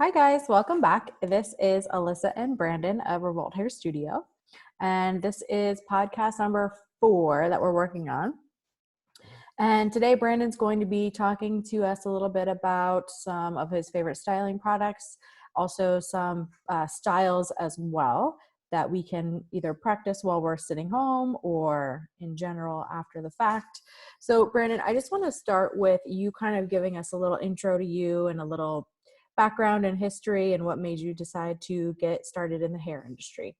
Hi guys, welcome back. This is Alyssa and Brandon of Revolt Hair Studio, and this is podcast number 4 that we're working on. And today Brandon's going to be talking to us a little bit about some of his favorite styling products, also some styles as well that we can either practice while we're sitting home or in general after the fact. So Brandon, I just want to start with you kind of giving us a little intro to you and a little background and history and what made you decide to get started in the hair industry.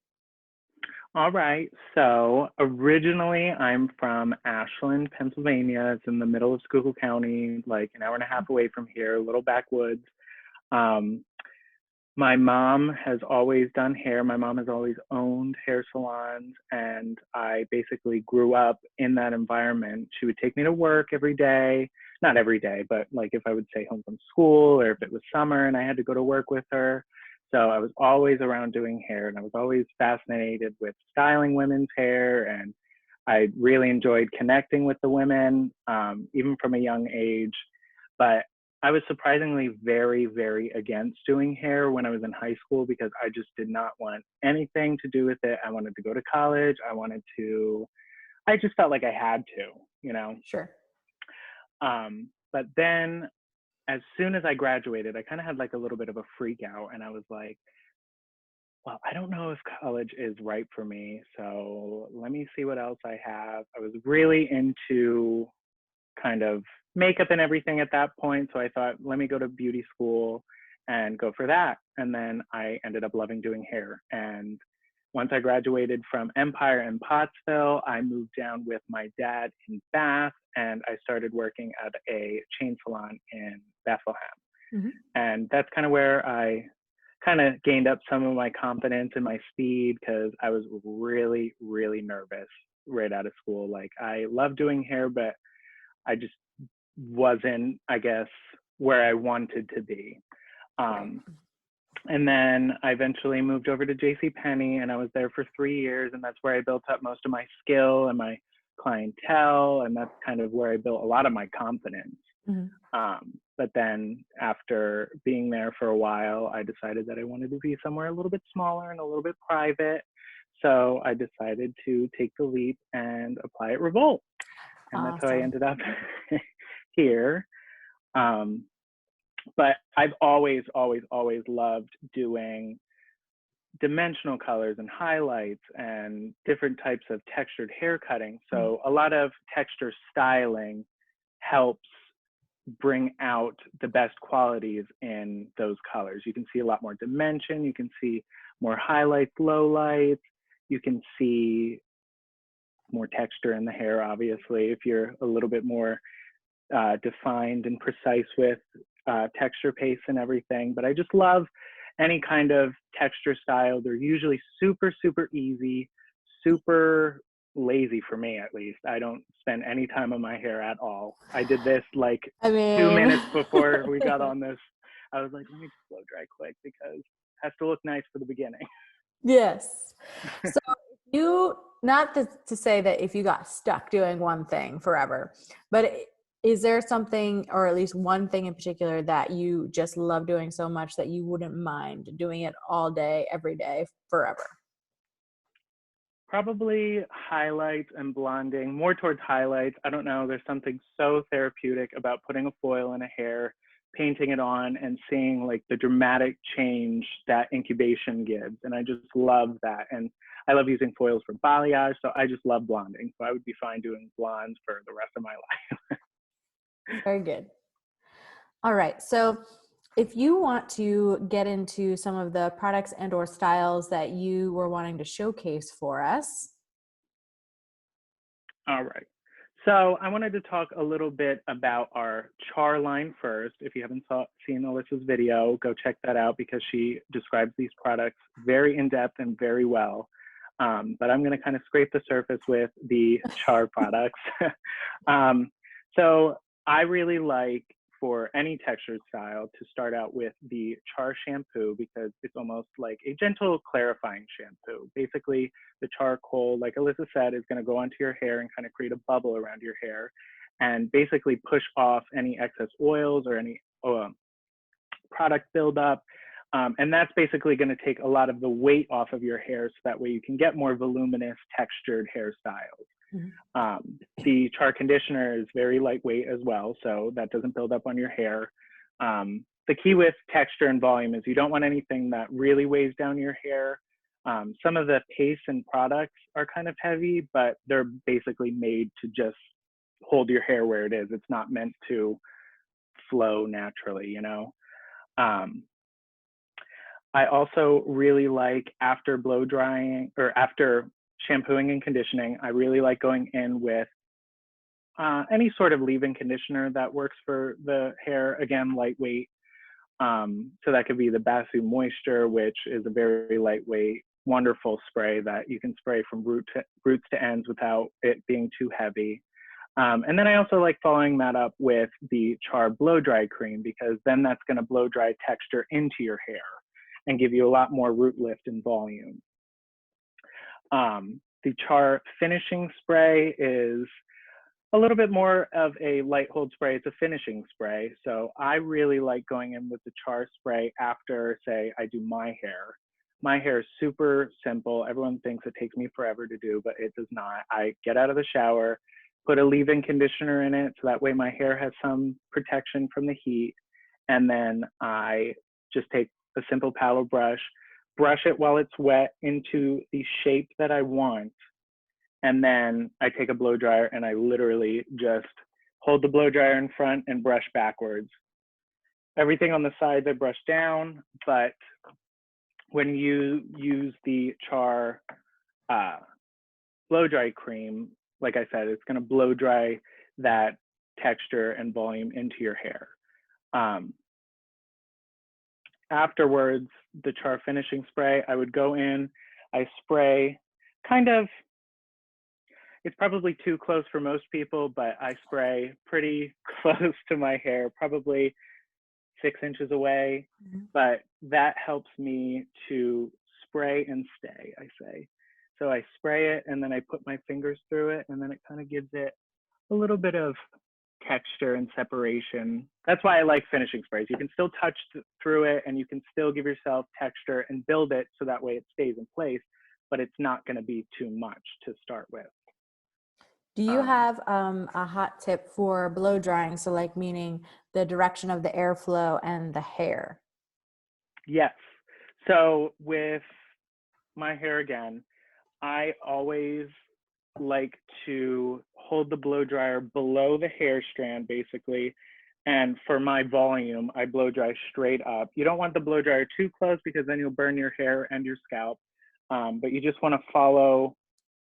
All right. So originally I'm from Ashland, Pennsylvania. It's in the middle of Schuylkill County, like an hour and a half away from here, a little backwoods. My mom has always done hair. My mom has always owned hair salons, and I basically grew up in that environment. She would take me to work every day, not every day, but like if I would stay home from school or if it was summer and I had to go to work with her. So I was always around doing hair, and I was always fascinated with styling women's hair, and I really enjoyed connecting with the women, even from a young age. But I was surprisingly very, very against doing hair when I was in high school because I just did not want anything to do with it. I wanted to go to college. I just felt like I had to, you know? Sure. But then as soon as I graduated, I kind of had like a little bit of a freak out, and I was like, well, I don't know if college is right for me. So let me see what else I have. I was really into kind of makeup and everything at that point. So I thought, let me go to beauty school and go for that. And then I ended up loving doing hair. And once I graduated from Empire in Pottsville, I moved down with my dad in Bath, and I started working at a chain salon in Bethlehem. Mm-hmm. And that's kind of where I kind of gained up some of my confidence and my speed, because I was really, really nervous right out of school. Like, I love doing hair, but I just wasn't, I guess, where I wanted to be. And then I eventually moved over to JCPenney, and I was there for 3 years, and that's where I built up most of my skill and my clientele, and that's kind of where I built a lot of my confidence. Mm-hmm. But then after being there for a while, I decided that I wanted to be somewhere a little bit smaller and a little bit private. So I decided to take the leap and apply at Revolt. And that's how I ended up here. But I've always, always, always loved doing dimensional colors and highlights and different types of textured hair cutting. So a lot of texture styling helps bring out the best qualities in those colors. You can see a lot more dimension. You can see more highlights, lowlights. You can see more texture in the hair, obviously, if you're a little bit more defined and precise with texture paste and everything. But I just love any kind of texture style. They're usually super, super easy, super lazy for me, at least. I don't spend any time on my hair at all. I did this like 2 minutes before we got on this. I was like, let me just blow dry quick because it has to look nice for the beginning. Yes. So you, not to say that if you got stuck doing one thing forever, but is there something, or at least one thing in particular, that you just love doing so much that you wouldn't mind doing it all day, every day, forever? Probably highlights and blonding, more towards highlights. I don't know, there's something so therapeutic about putting a foil in a hair, painting it on, and seeing like the dramatic change that incubation gives. And I just love that. And I love using foils for balayage, so I just love blonding. So I would be fine doing blondes for the rest of my life. Very good. All right. So if you want to get into some of the products and or styles that you were wanting to showcase for us. All right. So I wanted to talk a little bit about our char line first. If you haven't seen Alyssa's video, go check that out because she describes these products very in depth and very well. But I'm going to kind of scrape the surface with the char products. So I really like, for any textured style, to start out with the char shampoo because it's almost like a gentle clarifying shampoo. Basically, the charcoal, like Alyssa said, is going to go onto your hair and kind of create a bubble around your hair and basically push off any excess oils or any product buildup. And that's basically going to take a lot of the weight off of your hair so that way you can get more voluminous textured hairstyles. The char conditioner is very lightweight as well, so that doesn't build up on your hair. The key with texture and volume is you don't want anything that really weighs down your hair. Some of the pastes and products are kind of heavy, but they're basically made to just hold your hair where it is. It's not meant to flow naturally, you know? I also really like after blow drying or after shampooing and conditioning, I really like going in with any sort of leave-in conditioner that works for the hair. Again, lightweight. So that could be the Basu Moisture, which is a very lightweight, wonderful spray that you can spray from roots to ends without it being too heavy. And then I also like following that up with the Char blow dry cream, because then that's going to blow dry texture into your hair and give you a lot more root lift and volume. The Char finishing spray is a little bit more of a light hold spray. It's a finishing spray. So I really like going in with the Char spray after, say, I do my hair. My hair is super simple. Everyone thinks it takes me forever to do, but it does not. I get out of the shower, put a leave-in conditioner in it, so that way my hair has some protection from the heat. And then I just take a simple paddle brush, brush it while it's wet into the shape that I want. And then I take a blow dryer and I literally just hold the blow dryer in front and brush backwards. Everything on the sides I brush down, but when you use the Char blow dry cream, like I said, it's going to blow dry that texture and volume into your hair. Afterwards, the Char finishing spray, I would go in, I spray kind of, it's probably too close for most people, but I spray pretty close to my hair, probably 6 inches away, but that helps me to spray and stay, I say. So I spray it and then I put my fingers through it, and then it kind of gives it a little bit of texture and separation. That's why I like finishing sprays. You can still touch through it and you can still give yourself texture and build it so that way it stays in place, but it's not going to be too much to start with. Do you have a hot tip for blow drying? So like meaning the direction of the airflow and the hair? Yes. So with my hair again, I always like to hold the blow dryer below the hair strand basically. And for my volume, I blow dry straight up. You don't want the blow dryer too close because then you'll burn your hair and your scalp. But you just want to follow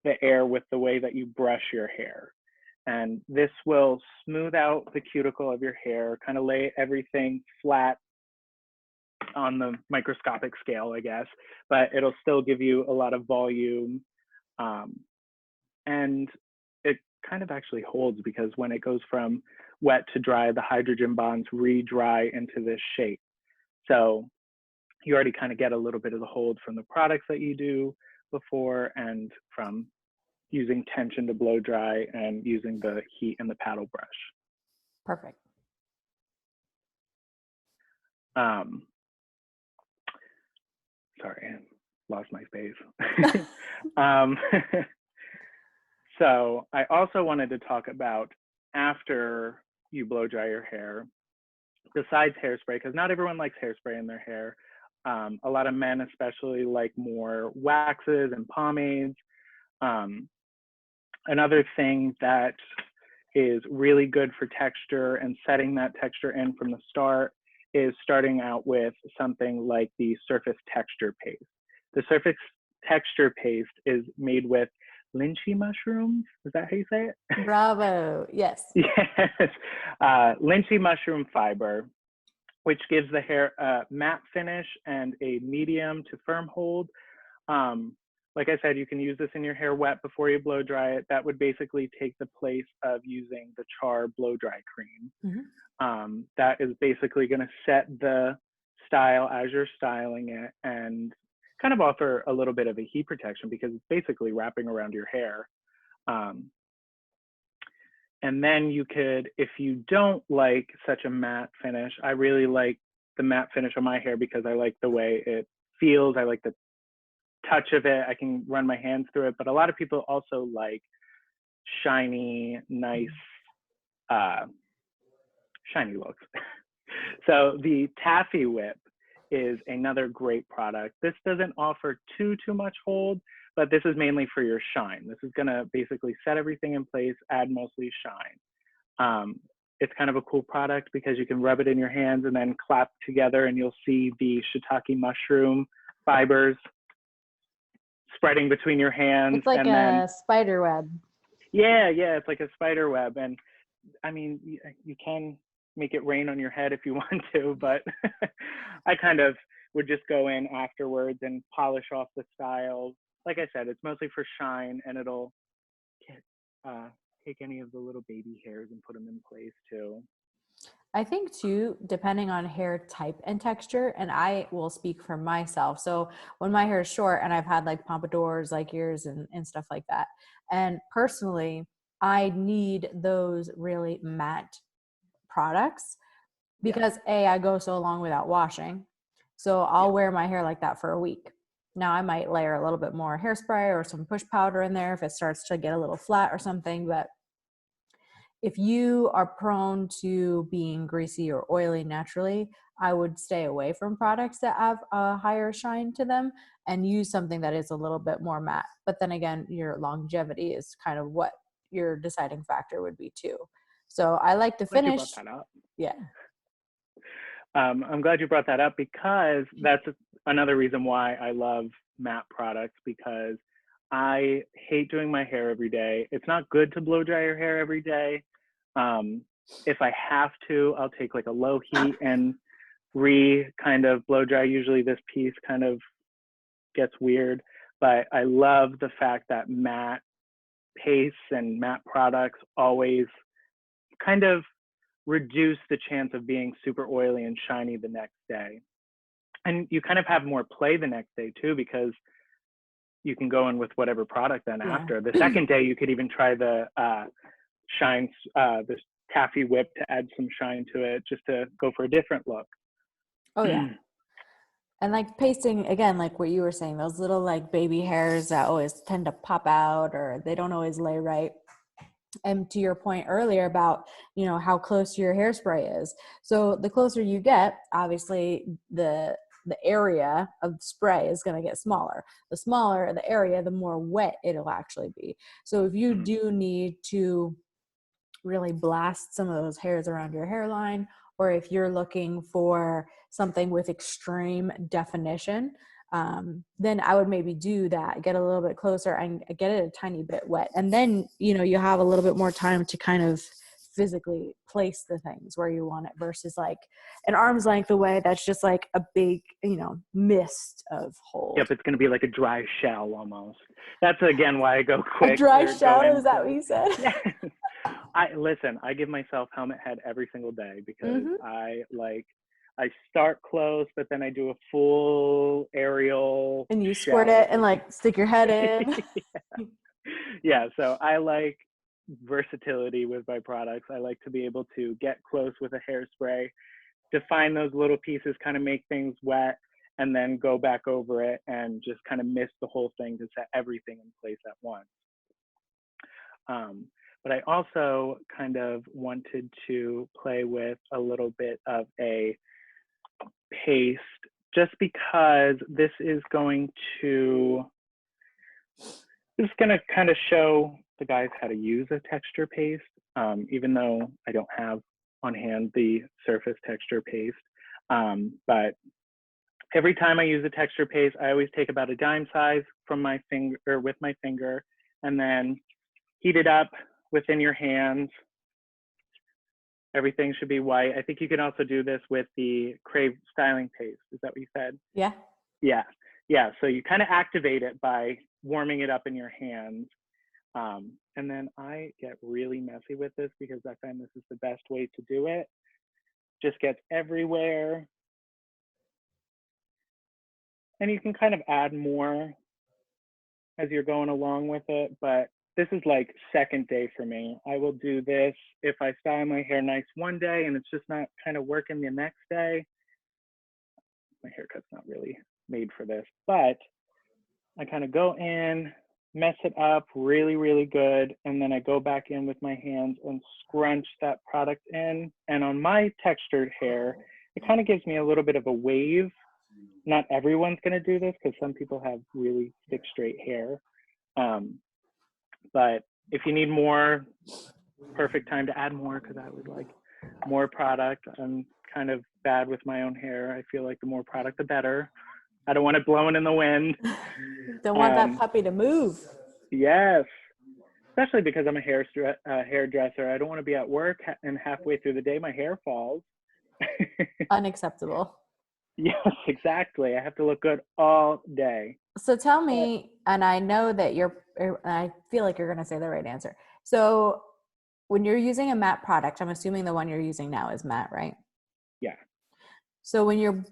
the air with the way that you brush your hair. And this will smooth out the cuticle of your hair, kind of lay everything flat on the microscopic scale, I guess, but it'll still give you a lot of volume. And it kind of actually holds, because when it goes from wet to dry, the hydrogen bonds re-dry into this shape. So you already kind of get a little bit of the hold from the products that you do before, and from using tension to blow dry and using the heat and the paddle brush. Perfect. Sorry, I lost my space. So I also wanted to talk about after you blow dry your hair, besides hairspray, because not everyone likes hairspray in their hair. A lot of men especially like more waxes and pomades. Another thing that is really good for texture and setting that texture in from the start is starting out with something like the surface texture paste. The surface texture paste is made with lychee mushrooms. Is that how you say it? Bravo. Yes. Yes. Lychee mushroom fiber, which gives the hair a matte finish and a medium to firm hold. Like I said, you can use this in your hair wet before you blow dry it. That would basically take the place of using the Char blow dry cream. That is basically going to set the style as you're styling it and kind of offer a little bit of a heat protection, because it's basically wrapping around your hair. And then you could, if you don't like such a matte finish, I really like the matte finish on my hair because I like the way it feels. I like the touch of it. I can run my hands through it. But a lot of people also like shiny, nice, shiny looks. So the Taffy Whip is another great product. This doesn't offer too much hold, but this is mainly for your shine. This is gonna basically set everything in place, add mostly shine. It's kind of a cool product because you can rub it in your hands and then clap together and you'll see the shiitake mushroom fibers spreading between your hands. It's like and a then spider web. yeah, it's like a spider web. And I mean, you can make it rain on your head if you want to, but I kind of would just go in afterwards and polish off the styles. Like I said, it's mostly for shine, and it'll take any of the little baby hairs and put them in place too. I think too, depending on hair type and texture, and I will speak for myself. So when my hair is short and I've had like pompadours like yours and stuff like that, and personally, I need those really matte products because I go so long without washing. So I'll wear my hair like that for a week. Now I might layer a little bit more hairspray or some push powder in there if it starts to get a little flat or something. But if you are prone to being greasy or oily naturally, I would stay away from products that have a higher shine to them and use something that is a little bit more matte. But then again, your longevity is kind of what your deciding factor would be too. So I like to Glad you finish. brought that up. Yeah. I'm glad you brought that up because that's another reason why I love matte products, because I hate doing my hair every day. It's not good to blow dry your hair every day. If I have to, I'll take like a low heat and kind of blow dry. Usually this piece kind of gets weird, but I love the fact that matte pastes and matte products always kind of reduce the chance of being super oily and shiny the next day. And you kind of have more play the next day too, because you can go in with whatever product then after. The second day, you could even try the this Taffy Whip to add some shine to it, just to go for a different look. Oh yeah. And like pasting, again, like what you were saying, those little like baby hairs that always tend to pop out or they don't always lay right. And to your point earlier about, how close your hairspray is. So the closer you get, obviously the area of the spray is going to get smaller. The smaller the area, the more wet it'll actually be. So if you do need to really blast some of those hairs around your hairline, or if you're looking for something with extreme definition, then I would maybe do that, get a little bit closer and get it a tiny bit wet. And then, you have a little bit more time to kind of physically place the things where you want it versus like an arm's length away. That's just like a big, mist of hold. Yep, it's going to be like a dry shell almost. That's again why I go quick. A dry shell, is that what you said? Yeah. I give myself helmet head every single day because I start close, but then I do a full aerial and you shell. squirt it and like stick your head in. Yeah, so I like versatility with my products. I like to be able to get close with a hairspray, define those little pieces, kind of make things wet, and then go back over it and just kind of mist the whole thing to set everything in place at once. But I also kind of wanted to play with a little bit of a paste, just because this is going to kind of show the guys how to use a texture paste, even though I don't have on hand the surface texture paste. But every time I use a texture paste, I always take about a dime size from my finger, or with my finger, and then heat it up within your hands. Everything should be white. I think you can also do this with the Crave styling paste. Is that what you said? Yeah. Yeah. So you kind of activate it by warming it up in your hands. And then I get really messy with this because I find this is the best way to do it. Just gets everywhere. And you can kind of add more as you're going along with it, but this is like second day for me. I will do this if I style my hair nice one day and it's just not kind of working the next day. my haircut's not really made for this, but I kind of go in, mess it up really, really good, and then I go back in with my hands and scrunch that product in. And on my textured hair, it kind of gives me a little bit of a wave. Not everyone's going to do this because some people have really thick, straight hair. But if you need more, perfect time to add more, because I would like more product. I'm kind of bad with my own hair. I feel like the more product, the better. I don't want it blowing in the wind. Don't want that puppy to move. Yes, especially because I'm a hairdresser. I don't want to be at work and halfway through the day my hair falls. Unacceptable. Yes, exactly. I have to look good all day. So tell me, and I know that I feel like you're going to say the right answer. So when you're using a matte product, I'm assuming the one you're using now is matte, right? Yeah. So when you're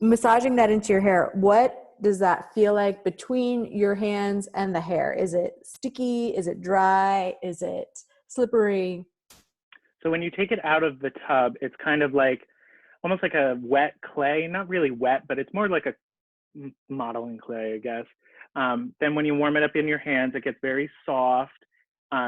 massaging that into your hair, what does that feel like between your hands and the hair? Is it sticky? Is it dry? Is it slippery? So when you take it out of the tub, it's kind of like almost like a wet clay, not really wet, but it's more like a modeling clay, I guess. Then when you warm it up in your hands, it gets very soft.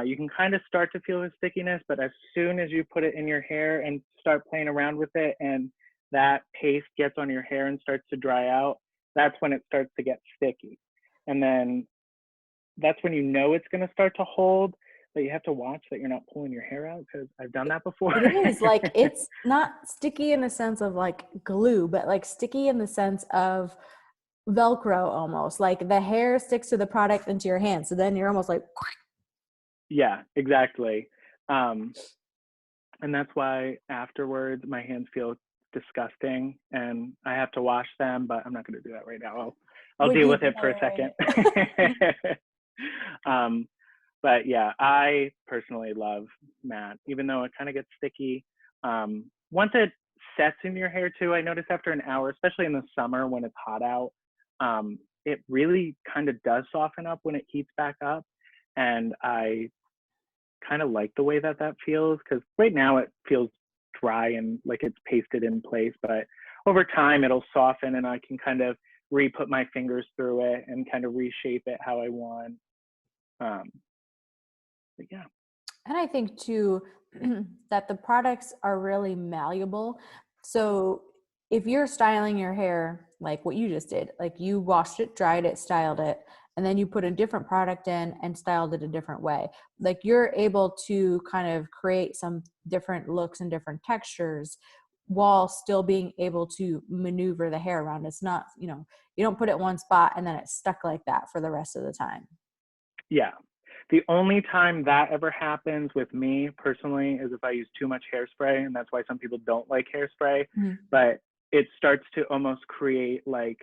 You can kind of start to feel the stickiness, but as soon as you put it in your hair and start playing around with it and that paste gets on your hair and starts to dry out, that's when it starts to get sticky. And then that's when you know it's going to start to hold, but you have to watch that you're not pulling your hair out because I've done that before. It is like, it's not sticky in the sense of like glue, but like sticky in the sense of Velcro almost. Like the hair sticks to the product into your hand. So then you're almost like. Yeah, exactly. And that's why afterwards my hands feel disgusting and I have to wash them, but I'm not going to do that right now. I'll deal with it for a second. But yeah, I personally love matte, even though it kind of gets sticky. Once it sets in your hair too, I notice after an hour, especially in the summer when it's hot out, it really kind of does soften up when it heats back up. And I kind of like the way that feels, because right now it feels dry and like it's pasted in place, but over time it'll soften and I can kind of re-put my fingers through it and kind of reshape it how I want. But yeah. And I think too that the products are really malleable. So if you're styling your hair like what you just did, like you washed it, dried it, styled it, and then you put a different product in and styled it a different way, like you're able to kind of create some different looks and different textures while still being able to maneuver the hair around. It's not, you don't put it one spot and then it's stuck like that for the rest of the time. Yeah. The only time that ever happens with me personally is if I use too much hairspray, and that's why some people don't like hairspray. Mm-hmm. But it starts to almost create like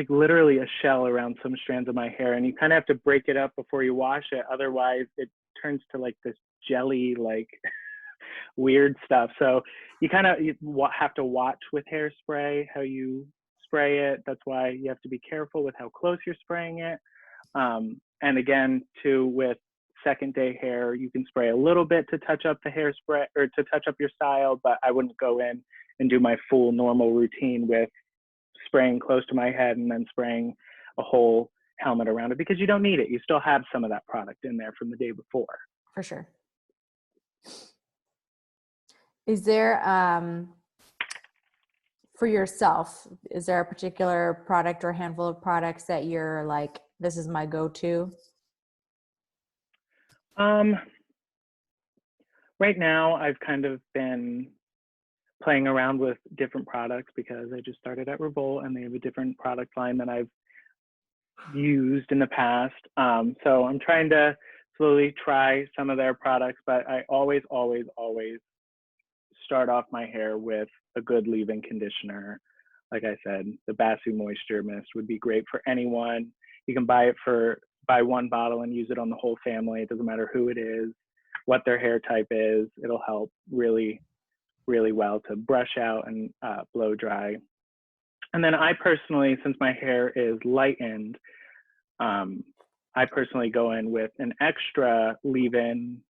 literally a shell around some strands of my hair, and you kind of have to break it up before you wash it. Otherwise, it turns to like this jelly, like weird stuff. So you kind of have to watch with hairspray how you spray it. That's why you have to be careful with how close you're spraying it. And again, too, with second day hair, you can spray a little bit to touch up the hairspray or to touch up your style, but I wouldn't go in and do my full normal routine with spraying close to my head and then spraying a whole helmet around it, because you don't need it. You still have some of that product in there from the day before. For sure. Is there, for yourself, is there a particular product or handful of products that you're like, this is my go-to? Right now, I've kind of been playing around with different products because I just started at Revolt and they have a different product line that I've used in the past. So I'm trying to slowly try some of their products, but I always start off my hair with a good leave-in conditioner. Like I said, the Basu Moisture Mist would be great for anyone. You can buy one bottle and use it on the whole family. It doesn't matter who it is, what their hair type is. It'll help really, really well to brush out and blow dry. And then I personally, since my hair is lightened, I personally go in with an extra leave-in.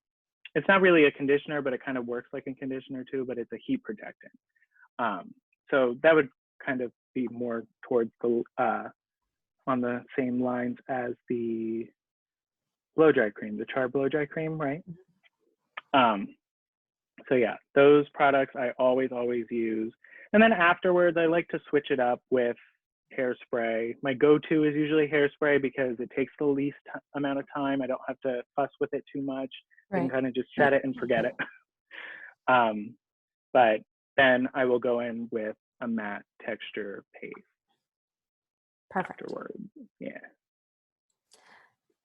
It's not really a conditioner, but it kind of works like a conditioner too, but it's a heat protectant. So that would kind of be more towards the on the same lines as the blow dry cream, the char blow dry cream, right? So yeah, those products I always use. And then afterwards, I like to switch it up with hairspray. My go-to is usually hairspray because it takes the least amount of time. I don't have to fuss with it too much. I can Right. kind of just set it and forget it. But then I will go in with a matte texture paste. Perfect. Afterwards. Yeah.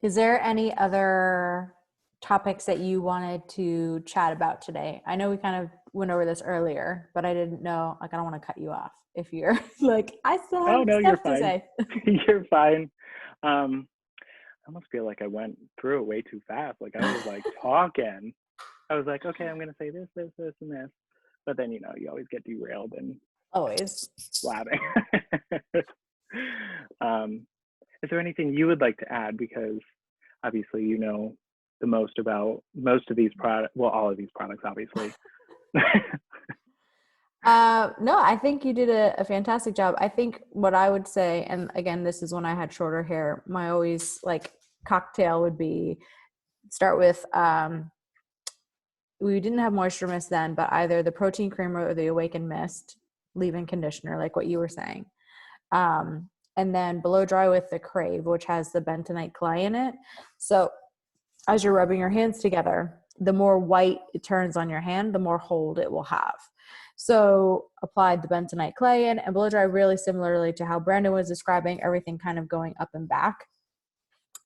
Is there any other topics that you wanted to chat about today? I know we kind of went over this earlier, but I didn't know, like, I don't want to cut you off if you're like, I still have No, you're stuff to fine. say. You're fine. I almost feel like I went through it way too fast. Like I was like talking. I was like, okay, I'm going to say this, and this. But then, you always get derailed and Always. blabbing. Is there anything you would like to add? Because obviously, you know the most about most of these products. Well, all of these products, obviously. No, I think you did a fantastic job. I think what I would say, and again, this is when I had shorter hair, my always like cocktail would be start with, we didn't have moisture mist then, but either the protein cream or the awaken mist, leave-in conditioner, like what you were saying. And then blow dry with the Crave, which has the bentonite clay in it. So as you're rubbing your hands together, the more white it turns on your hand, the more hold it will have. So applied the bentonite clay in and blow dry really similarly to how Brandon was describing, everything kind of going up and back.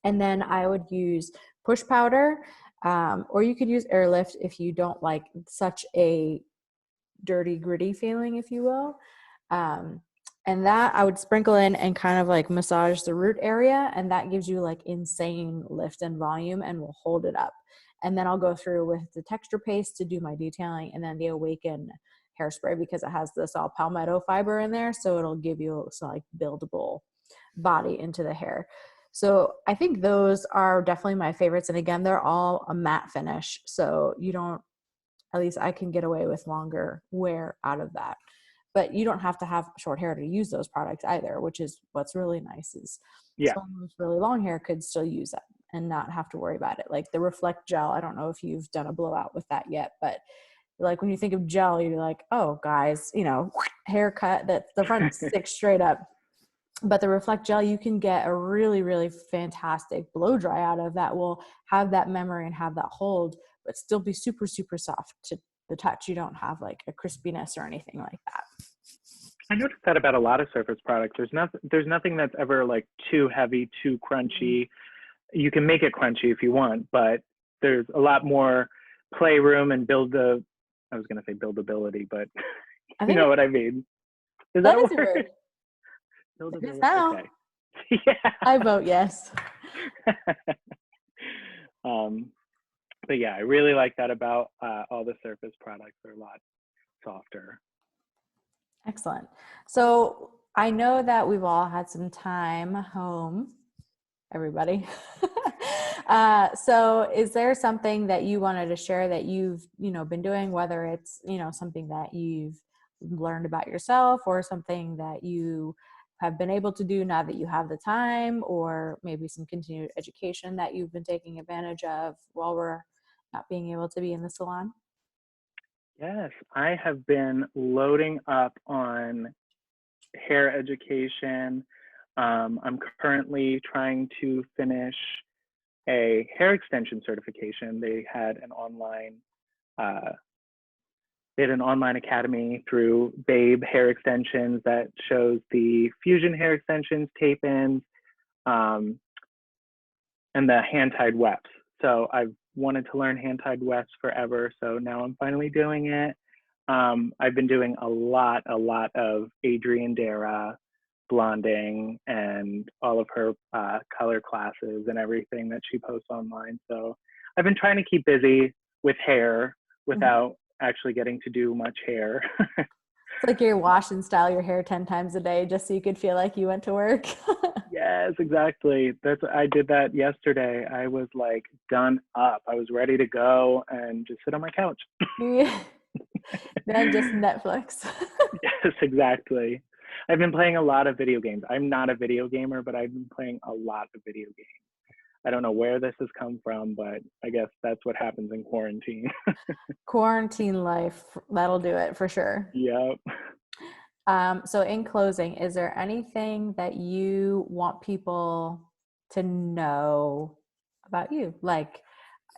And then I would use push powder, or you could use airlift if you don't like such a dirty, gritty feeling, if you will. And that I would sprinkle in and kind of like massage the root area, and that gives you like insane lift and volume and will hold it up. And then I'll go through with the texture paste to do my detailing, and then the Awaken hairspray because it has this all palmetto fiber in there, so it'll give you some like buildable body into the hair. So I think those are definitely my favorites. And again, they're all a matte finish, so you don't, at least I can get away with longer wear out of that. But you don't have to have short hair to use those products either, which is what's really nice is someone with really long hair could still use it and not have to worry about it. Like the Reflect Gel, I don't know if you've done a blowout with that yet, but like when you think of gel, you're like, oh guys, haircut that the front sticks straight up. But the Reflect Gel, you can get a really, really fantastic blow dry out of that will have that memory and have that hold, but still be super, super soft to the touch. You don't have like a crispiness or anything like that. I noticed that about a lot of surface products. There's nothing that's ever like too heavy, too crunchy. You can make it crunchy if you want, but there's a lot more playroom and I was going to say buildability, but you know what I mean. Is that a word? Buildability. Now. Okay. Yeah. I vote yes. But yeah, I really like that about all the surface products. They're a lot softer. Excellent. So I know that we've all had some time home, everybody. So is there something that you wanted to share that you've, been doing, whether it's, something that you've learned about yourself or something that you have been able to do now that you have the time, or maybe some continued education that you've been taking advantage of while we're not being able to be in the salon? Yes, I have been loading up on hair education. I'm currently trying to finish a hair extension certification. They had an online academy through Babe Hair Extensions that shows the fusion hair extensions, tape-ins, and the hand-tied wefts. So I've wanted to learn hand-tied wefts forever, so now I'm finally doing it. I've been doing a lot of Adrienne Dara blonding and all of her color classes and everything that she posts online. So I've been trying to keep busy with hair without actually getting to do much hair. It's like you wash and style your hair 10 times a day just so you could feel like you went to work. Yes, exactly. I did that yesterday. I was like done up. I was ready to go and just sit on my couch. Yeah. Then just Netflix. exactly. I've been playing a lot of video games. I'm not a video gamer, but I've been playing a lot of video games. I don't know where this has come from, but I guess that's what happens in quarantine. Quarantine life, that'll do it for sure. Yep. So in closing, is there anything that you want people to know about you? Like,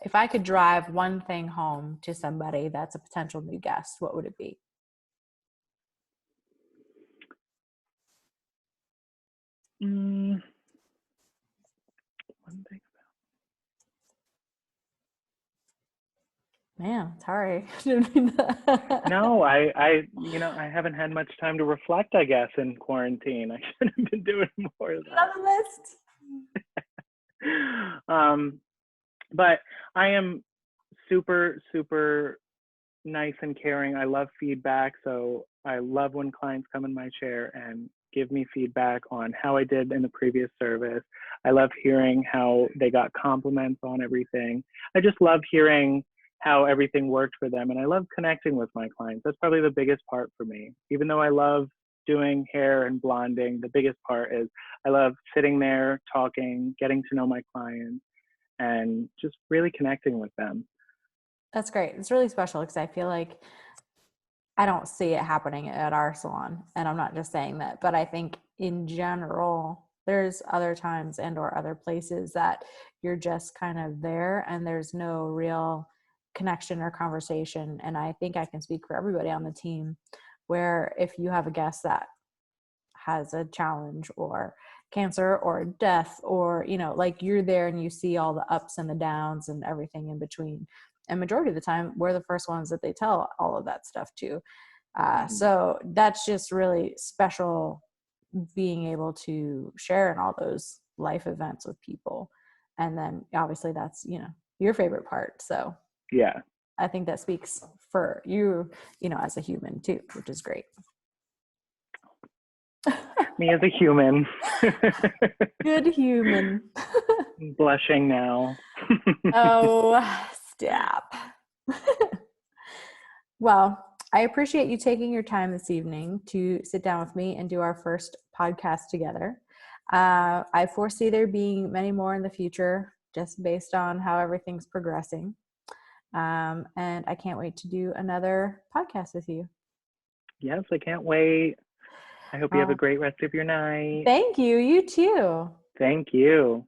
if I could drive one thing home to somebody that's a potential new guest, what would it be? Mm, one thing. Man, sorry. Didn't mean that. No, I haven't had much time to reflect, I guess, in quarantine. I should have been doing more of that. Another list. But I am super, super nice and caring. I love feedback. So I love when clients come in my chair and give me feedback on how I did in the previous service. I love hearing how they got compliments on everything. I just love hearing how everything worked for them. And I love connecting with my clients. That's probably the biggest part for me. Even though I love doing hair and blonding, the biggest part is I love sitting there, talking, getting to know my clients, and just really connecting with them. That's great. It's really special because I feel like I don't see it happening at our salon. And I'm not just saying that, but I think in general, there's other times and or other places that you're just kind of there and there's no real connection or conversation. And I think I can speak for everybody on the team where if you have a guest that has a challenge or cancer or death or, like you're there and you see all the ups and the downs and everything in between. And majority of the time, we're the first ones that they tell all of that stuff to. So that's just really special being able to share in all those life events with people. And then obviously that's, your favorite part. So Yeah. I think that speaks for you, as a human too, which is great. Me as a human. Good human. Blushing now. Oh, stop. Well, I appreciate you taking your time this evening to sit down with me and do our first podcast together. I foresee there being many more in the future, just based on how everything's progressing. And I can't wait to do another podcast with you. Yes, I can't wait. I hope you have a great rest of your night. Thank you. You too. Thank you.